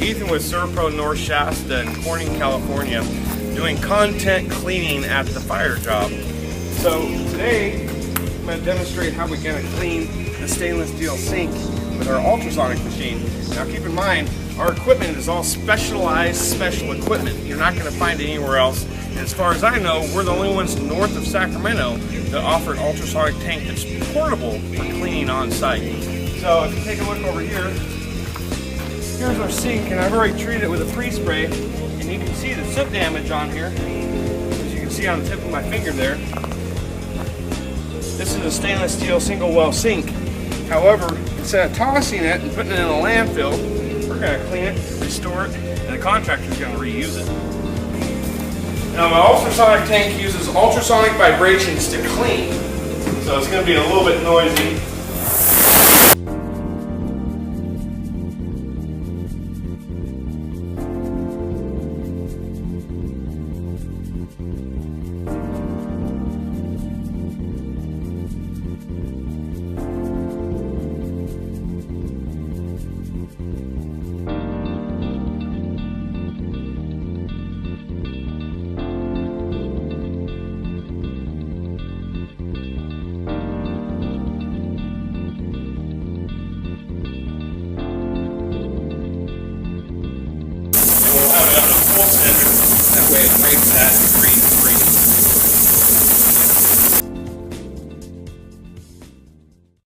Ethan with SERVPRO North Shasta in Corning, California, doing content cleaning at the fire job. So today, I'm going to demonstrate how we're going to clean the stainless steel sink with our ultrasonic machine. Now keep in mind, our equipment is all specialized, special equipment. You're not going to find it anywhere else. And as far as I know, we're the only ones north of Sacramento that offer an ultrasonic tank that's portable for cleaning on site. So if you take a look over here, here's our sink, and I've already treated it with a pre-spray, and you can see the soot damage on here, as you can see on the tip of my finger there. This is a stainless steel single well sink. However, instead of tossing it and putting it in a landfill, we're going to clean it, restore it, and the contractor is going to reuse it. Now my ultrasonic tank uses ultrasonic vibrations to clean, so it's going to be a little bit noisy. That way it breaks that green.